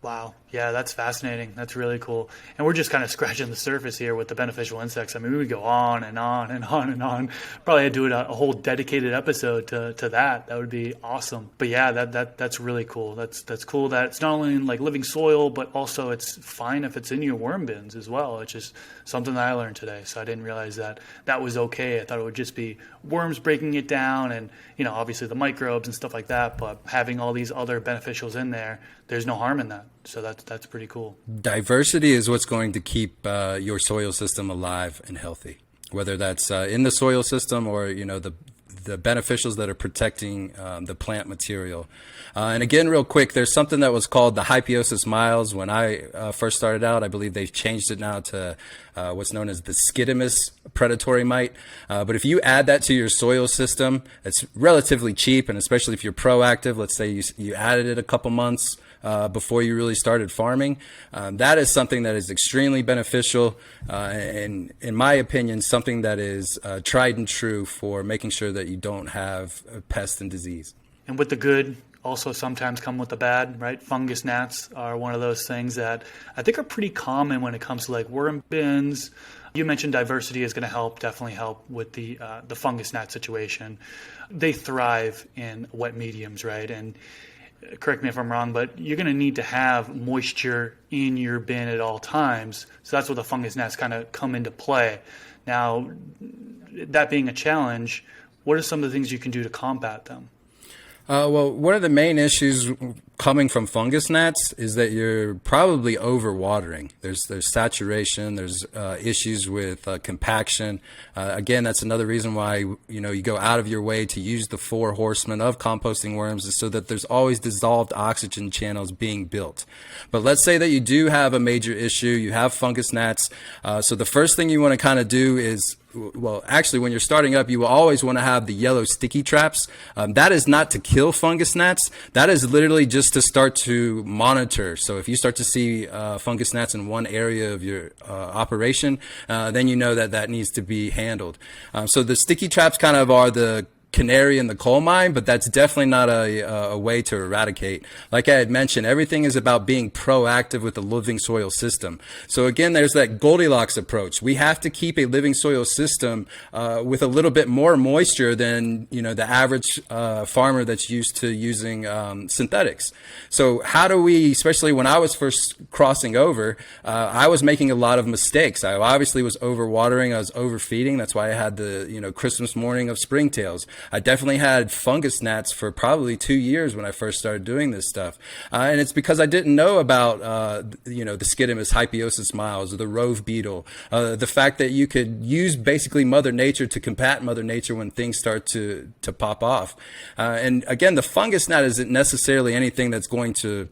Wow. Yeah, that's fascinating. That's really cool. And we're just kind of scratching the surface here with the beneficial insects. I mean, we would go on and on and on and on. Probably had to do a whole dedicated episode to that. That would be awesome. But yeah, that's really cool. That's cool that it's not only in like living soil, but also it's fine if it's in your worm bins as well. It's just something that I learned today. So I didn't realize that was okay. I thought it would just be worms breaking it down and, obviously the microbes and stuff like that. But having all these other beneficials in there, there's no harm in that. So that's pretty cool. Diversity is what's going to keep your soil system alive and healthy, whether that's in the soil system or, the beneficials that are protecting the plant material. And again, real quick, there's something that was called the Hypiosis miles. When I first started out, I believe they've changed it now to what's known as the Schistomus predatory mite. But if you add that to your soil system, it's relatively cheap, and especially if you're proactive, let's say you added it a couple months before you really started farming. That is something that is extremely beneficial, and in my opinion, something that is tried and true for making sure that you don't have pest and disease. And with the good also sometimes come with the bad, right? Fungus gnats are one of those things that I think are pretty common when it comes to like worm bins. You mentioned diversity is going to help, definitely help with the fungus gnat situation. They thrive in wet mediums, right? And correct me if I'm wrong, but you're going to need to have moisture in your bin at all times. So that's where the fungus gnats kind of come into play. Now, that being a challenge, what are some of the things you can do to combat them? Well, one of the main issues coming from fungus gnats is that you're probably overwatering. There's saturation. There's issues with compaction. Again, that's another reason why you go out of your way to use the 4 horsemen of composting worms, is so that there's always dissolved oxygen channels being built. But let's say that you do have a major issue. You have fungus gnats. So the first thing you want to kind of do is, well, actually, when you're starting up, you will always want to have the yellow sticky traps. That is not to kill fungus gnats. That is literally just to start to monitor. So if you start to see fungus gnats in one area of your operation, then you know that needs to be handled. So the sticky traps kind of are the canary in the coal mine, but that's definitely not a way to eradicate. Like I had mentioned, everything is about being proactive with the living soil system. So again, there's that Goldilocks approach. We have to keep a living soil system with a little bit more moisture than the average farmer that's used to using synthetics. So how do we, especially when I was first crossing over, I was making a lot of mistakes. I obviously was overwatering, I was overfeeding. That's why I had the Christmas morning of springtails. I definitely had fungus gnats for probably 2 years when I first started doing this stuff. And it's because I didn't know about, the Schistomus hypiosis miles or the rove beetle, the fact that you could use basically Mother Nature to combat Mother Nature when things start to pop off. And again, the fungus gnat isn't necessarily anything that's going to,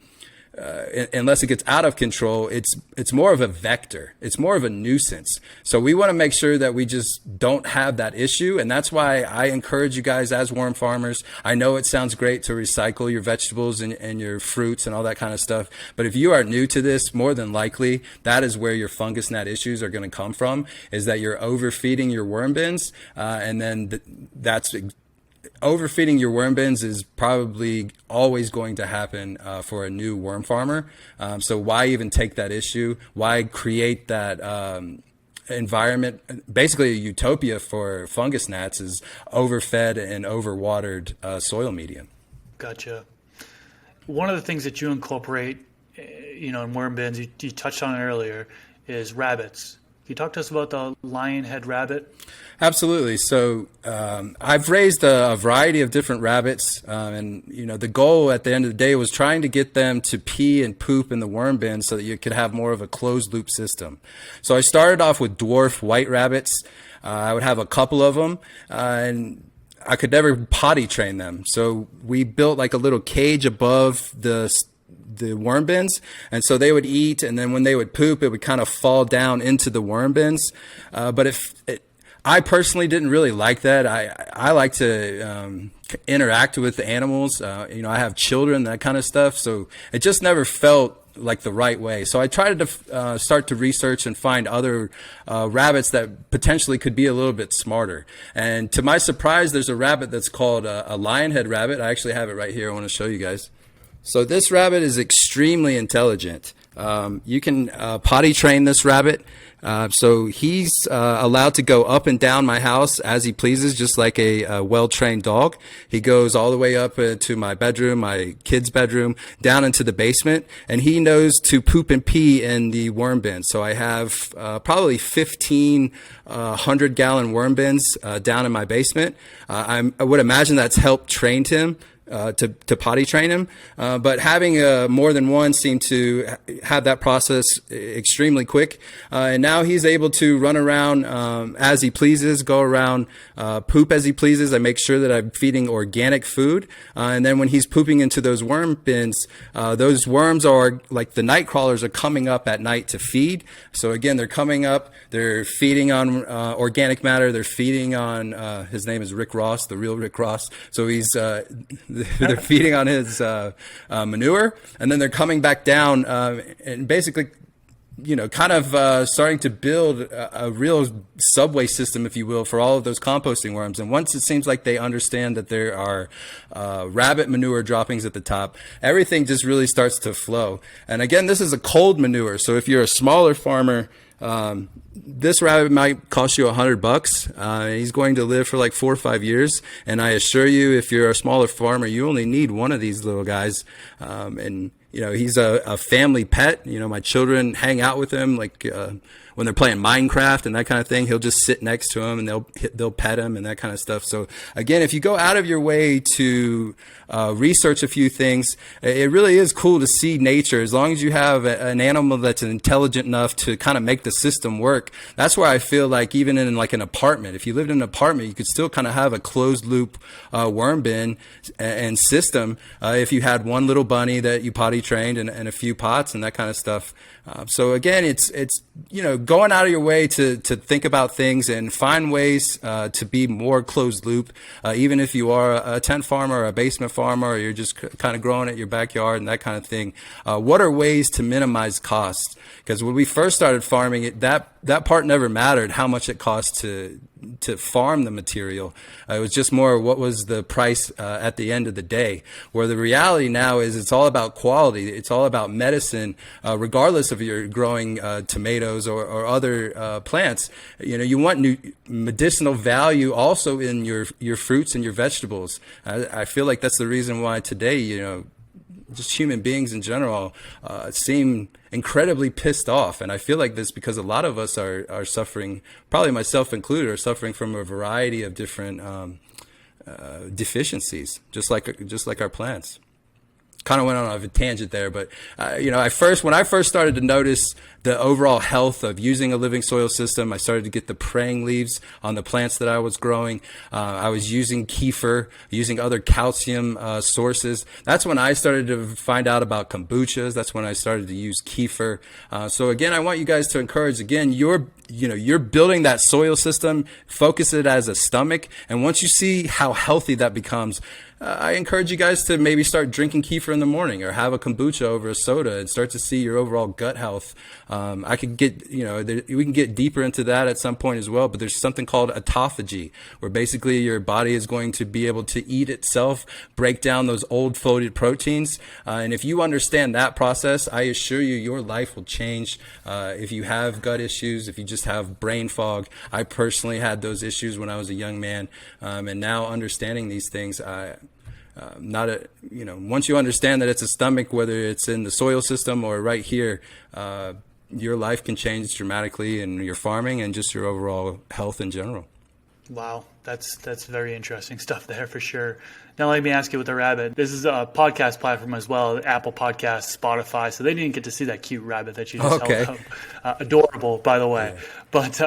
unless it gets out of control, it's more of a vector. It's more of a nuisance. So we want to make sure that we just don't have that issue. And that's why I encourage you guys as worm farmers. I know it sounds great to recycle your vegetables and your fruits and all that kind of stuff. But if you are new to this, more than likely, that is where your fungus gnat issues are going to come from, is that you're overfeeding your worm bins. And then that's overfeeding your worm bins is probably always going to happen for a new worm farmer. So why even take that issue? Why create that environment? Basically, a utopia for fungus gnats is overfed and overwatered soil medium. Gotcha. One of the things that you incorporate, in worm bins, you touched on it earlier, is rabbits. Can you talk to us about the lionhead rabbit? Absolutely. So I've raised a variety of different rabbits, and the goal at the end of the day was trying to get them to pee and poop in the worm bin so that you could have more of a closed loop system. So I started off with dwarf white rabbits. I would have a couple of them, and I could never potty train them. So we built like a little cage above the worm bins, and so they would eat, and then when they would poop, it would kind of fall down into the worm bins. But I personally didn't really like that. I like to interact with the animals. I have children, that kind of stuff, so it just never felt like the right way. So I tried to start to research and find other rabbits that potentially could be a little bit smarter. And to my surprise, there's a rabbit that's called a lionhead rabbit. I actually have it right here. I want to show you guys. So this rabbit is extremely intelligent. You can potty train this rabbit. So he's allowed to go up and down my house as he pleases, just like a well-trained dog. He goes all the way up to my bedroom, my kid's bedroom, down into the basement, and he knows to poop and pee in the worm bin. So I have probably 15 100-gallon worm bins down in my basement. I would imagine that's helped trained him to potty train him, but having more than one seemed to have that process extremely quick, and now he's able to run around as he pleases, go around, poop as he pleases. I make sure that I'm feeding organic food, and then when he's pooping into those worm bins, those worms are like the night crawlers are coming up at night to feed. So again, they're coming up, they're feeding on organic matter, they're feeding on his name is Rick Ross, the real Rick Ross. So he's they're feeding on his manure, and then they're coming back down and basically, kind of starting to build a real subway system, if you will, for all of those composting worms. And once it seems like they understand that there are rabbit manure droppings at the top, everything just really starts to flow. And again, this is a cold manure. So if you're a smaller farmer, this rabbit might cost you $100. He's going to live for like 4 or 5 years. And I assure you, if you're a smaller farmer, you only need one of these little guys. And he's a family pet. My children hang out with him, like when they're playing Minecraft and that kind of thing. He'll just sit next to him and they'll pet him and that kind of stuff. So again, if you go out of your way to research a few things, it really is cool to see nature. As long as you have an animal that's intelligent enough to kind of make the system work, that's where I feel like even in like an apartment, if you lived in an apartment, you could still kind of have a closed loop worm bin and system if you had one little bunny that you potty trained and a few pots and that kind of stuff. So again, it's going out of your way to think about things and find ways to be more closed loop. Even if you are a tent farmer or a basement farmer, or you're just kind of growing at your backyard and that kind of thing, what are ways to minimize costs? Because when we first started farming it, that part never mattered, how much it cost to farm the material. It was just more what was the price at the end of the day. Where the reality now is it's all about quality. It's all about medicine, regardless of you're growing tomatoes or other plants. You want medicinal value also in your fruits and your vegetables. I feel like that's the reason why today, just human beings in general seem incredibly pissed off. And I feel like this because a lot of us are suffering, probably myself included, are suffering from a variety of different deficiencies, just like our plants. Kind of went on a tangent there, but when I first started to notice the overall health of using a living soil system, I started to get the praying leaves on the plants that I was growing. I was using kefir, using other calcium sources. That's when I started to find out about kombuchas. That's when I started to use kefir. So again, I want you guys to encourage, again, you're building that soil system, focus it as a stomach. And once you see how healthy that becomes, I encourage you guys to maybe start drinking kefir in the morning or have a kombucha over a soda and start to see your overall gut health. I could get, we can get deeper into that at some point as well, but there's something called autophagy, where basically your body is going to be able to eat itself, break down those old folded proteins. And if you understand that process, I assure you, your life will change. If you have gut issues, if you just have brain fog, I personally had those issues when I was a young man. And now understanding these things, once you understand that it's a stomach, whether it's in the soil system or right here, your life can change dramatically in your farming and just your overall health in general. Wow, that's very interesting stuff there for sure. Now let me ask you with the rabbit. This is a podcast platform as well, Apple Podcasts, Spotify, so they didn't get to see that cute rabbit that you just held up. Adorable, by the way. Yeah. But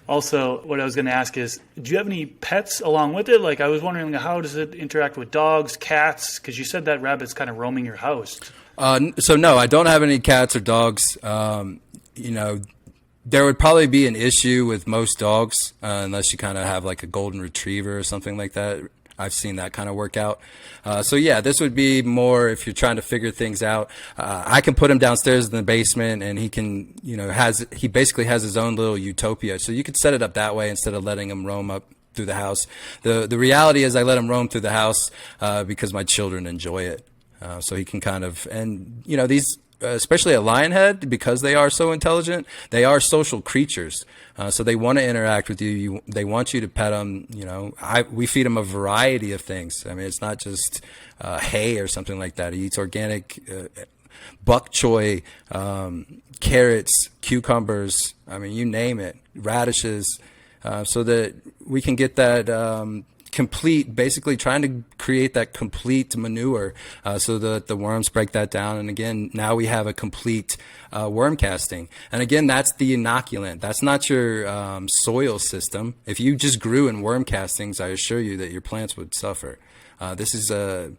also what I was going to ask is, do you have any pets along with it? Like I was wondering, how does it interact with dogs, cats? Because you said that rabbit's kind of roaming your house. So no, I don't have any cats or dogs. There would probably be an issue with most dogs unless you kind of have like a golden retriever or something like that. I've seen that kind of work out. So yeah, this would be more if you're trying to figure things out. I can put him downstairs in the basement and he can, he basically has his own little utopia. So you could set it up that way instead of letting him roam up through the house. The reality is I let him roam through the house because my children enjoy it. So he can kind of, and these, especially a lionhead, because they are so intelligent, they are social creatures. So they want to interact with you. They want you to pet them. We feed him a variety of things. I mean, it's not just hay or something like that. He eats organic bok choy, carrots, cucumbers. I mean, you name it, radishes, so that we can get that complete, basically trying to create that complete manure so that the worms break that down. And again, now we have a complete worm casting. And again, that's the inoculant. That's not your soil system. If you just grew in worm castings, I assure you that your plants would suffer. This is a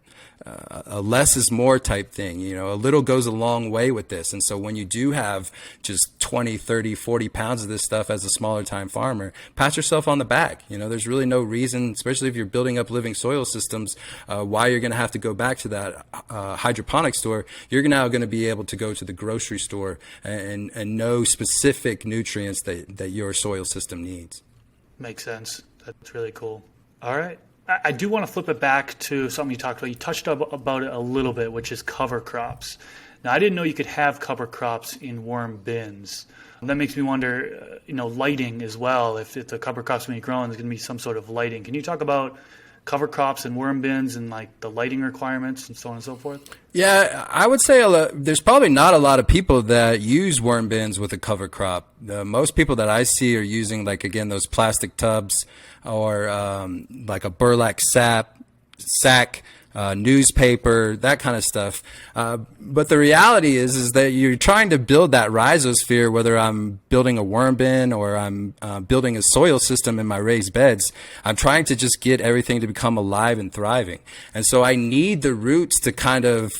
less is more type thing. A little goes a long way with this. And so when you do have just 20, 30, 40 pounds of this stuff as a smaller time farmer, pat yourself on the back. There's really no reason, especially especially if you're building up living soil systems, why you're going to have to go back to that hydroponic store. You're now going to be able to go to the grocery store and know specific nutrients that your soil system needs. Makes sense. That's really cool. All right. I do want to flip it back to something you talked about. You touched about it a little bit, which is cover crops. Now, I didn't know you could have cover crops in worm bins. That makes me wonder, lighting as well. If the cover crops going to be growing, there's going to be some sort of lighting. Can you talk about cover crops and worm bins and like the lighting requirements and so on and so forth? Yeah, I would say there's probably not a lot of people that use worm bins with a cover crop. Most people that I see are using, like, again, those plastic tubs or like a burlap sack, newspaper, that kind of stuff. But the reality is that you're trying to build that rhizosphere, whether I'm building a worm bin or I'm building a soil system in my raised beds. I'm trying to just get everything to become alive and thriving. And so I need the roots to kind of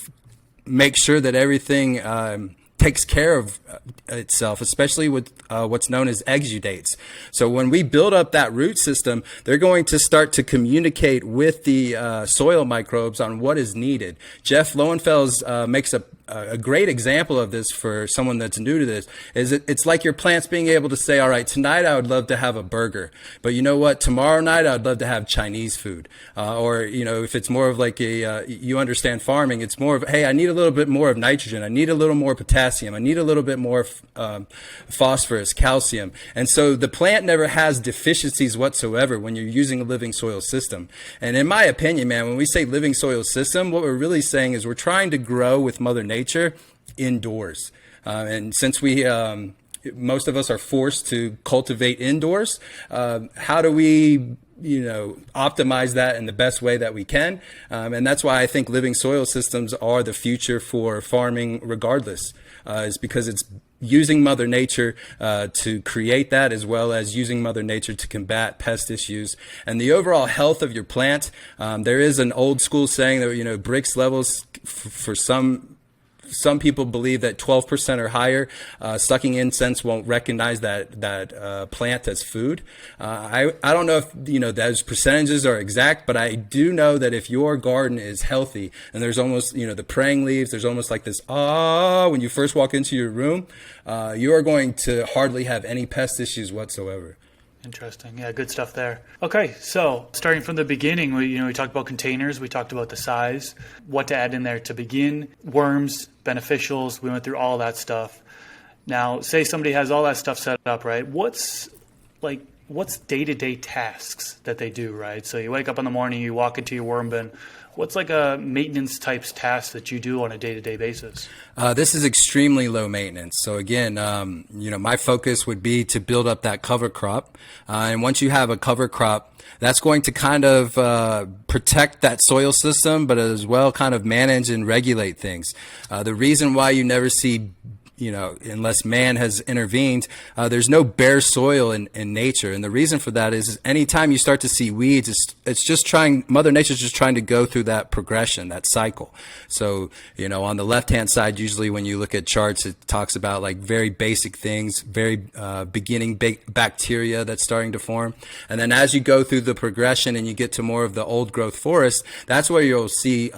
make sure that everything takes care of itself, especially with what's known as exudates. So when we build up that root system, they're going to start to communicate with the soil microbes on what is needed. Jeff Lowenfels makes a great example of this for someone that's new to this. It's like your plants being able to say, all right, tonight I would love to have a burger, but you know what? Tomorrow night I'd love to have Chinese food. Or, if it's more of like you understand farming, it's more of, hey, I need a little bit more of nitrogen. I need a little more potassium. I need a little bit more phosphorus, calcium. And so the plant never has deficiencies whatsoever when you're using a living soil system. And in my opinion, man, when we say living soil system, what we're really saying is we're trying to grow with Mother Nature indoors. And since most of us are forced to cultivate indoors, how do we optimize that in the best way that we can? And that's why I think living soil systems are the future for farming regardless, is because it's using Mother Nature to create that, as well as using Mother Nature to combat pest issues and the overall health of your plant. There is an old school saying that, Brix levels for some people believe that 12% or higher, sucking incense won't recognize that plant as food. I don't know if those percentages are exact, but I do know that if your garden is healthy and there's almost the praying leaves, there's almost like this when you first walk into your room, you are going to hardly have any pest issues whatsoever. Interesting. Yeah, good stuff there. Okay, so starting from the beginning, we talked about containers, we talked about the size, what to add in there to begin, worms, beneficials, we went through all that stuff. Now, say somebody has all that stuff set up, right? What's day-to-day tasks that they do, right? So you wake up in the morning, you walk into your worm bin. What's like a maintenance types task that you do on a day-to-day basis? This is extremely low maintenance. So again, my focus would be to build up that cover crop. And once you have a cover crop, that's going to kind of protect that soil system, but as well kind of manage and regulate things. The reason why you never see unless man has intervened, there's no bare soil in nature. And the reason for that is anytime you start to see weeds, Mother Nature's just trying to go through that progression, that cycle. So, on the left-hand side, usually when you look at charts, it talks about like very basic things, very beginning bacteria that's starting to form. And then as you go through the progression and you get to more of the old growth forest, that's where you'll see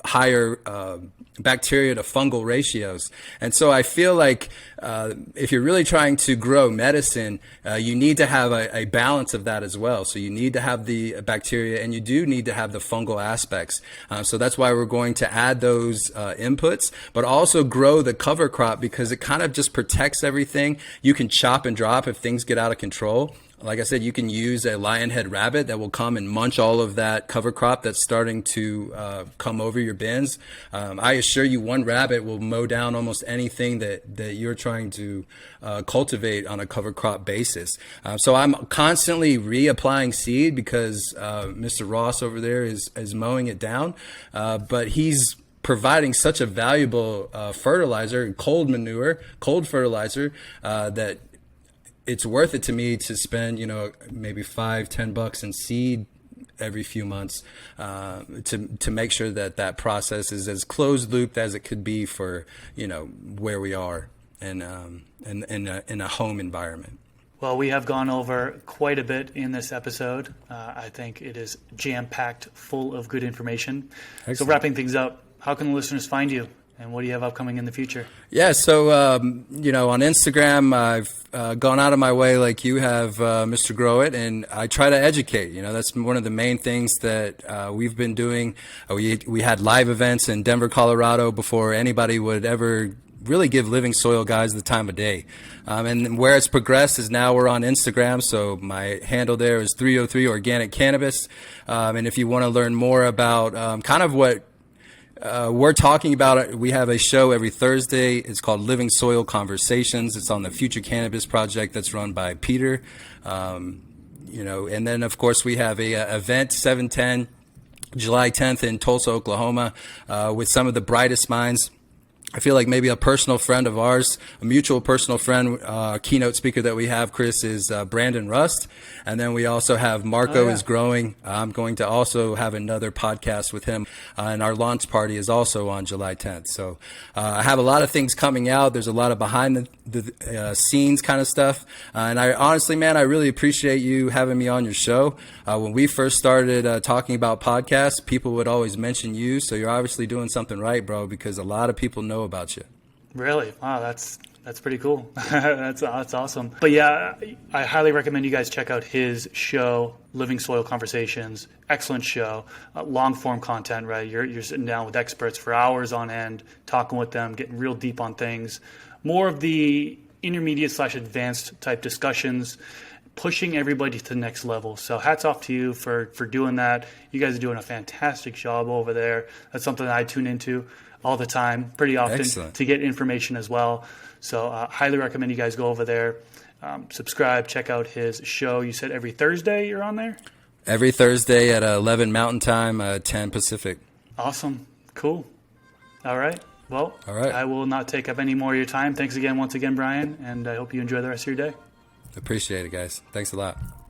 higher bacteria to fungal ratios. And so I feel like if you're really trying to grow medicine, you need to have a balance of that as well. So you need to have the bacteria and you do need to have the fungal aspects. So that's why we're going to add those inputs, but also grow the cover crop because it kind of just protects everything. You can chop and drop if things get out of control. Like I said, you can use a lionhead rabbit that will come and munch all of that cover crop that's starting to come over your bins. I assure you one rabbit will mow down almost anything that you're trying to cultivate on a cover crop basis. So I'm constantly reapplying seed because Mr. Ross over there is mowing it down, but he's providing such a valuable fertilizer, cold fertilizer, that it's worth it to me to spend, maybe $5-10 in seed every few months to make sure that process is as closed looped as it could be for, where we are in a home environment. Well, we have gone over quite a bit in this episode. I think it is jam-packed full of good information. Excellent. So wrapping things up, how can the listeners find you? And what do you have upcoming in the future? Yeah, so, on Instagram, I've gone out of my way like you have, Mr. Grow It, and I try to educate. That's one of the main things that we've been doing. We had live events in Denver, Colorado before anybody would ever really give living soil guys the time of day. And where it's progressed is now we're on Instagram. So my handle there is 303 Organic Cannabis. And if you want to learn more about kind of what we're talking about, we have a show every Thursday. It's called Living Soil Conversations. It's on the Future Cannabis Project that's run by Peter. And then, of course, we have a event, 7/10, July 10th in Tulsa, Oklahoma, with some of the brightest minds. I feel like maybe a personal friend of ours, a mutual personal friend, keynote speaker that we have, Chris, is Brandon Rust. And then we also have Marco is growing. I'm going to also have another podcast with him. And our launch party is also on July 10th. So I have a lot of things coming out. There's a lot of behind the scenes kind of stuff. And I honestly, man, I really appreciate you having me on your show. When we first started talking about podcasts, people would always mention you. So you're obviously doing something right, bro, because a lot of people know about you. Really? Wow, that's pretty cool. that's awesome. But yeah, I highly recommend you guys check out his show, Living Soil Conversations. Excellent show, long form content. Right, you're sitting down with experts for hours on end, talking with them, getting real deep on things. More of the intermediate/advanced type discussions, pushing everybody to the next level. So hats off to you for doing that. You guys are doing a fantastic job over there. That's something that I tune into all the time, pretty often. Excellent. To get information as well. So highly recommend you guys go over there, subscribe, check out his show. You said every Thursday you're on there? Every Thursday at 11 Mountain Time, 10 Pacific. Awesome. Cool. All right. Well, all right. I will not take up any more of your time. Thanks again, once again, Bryan, and I hope you enjoy the rest of your day. Appreciate it, guys. Thanks a lot.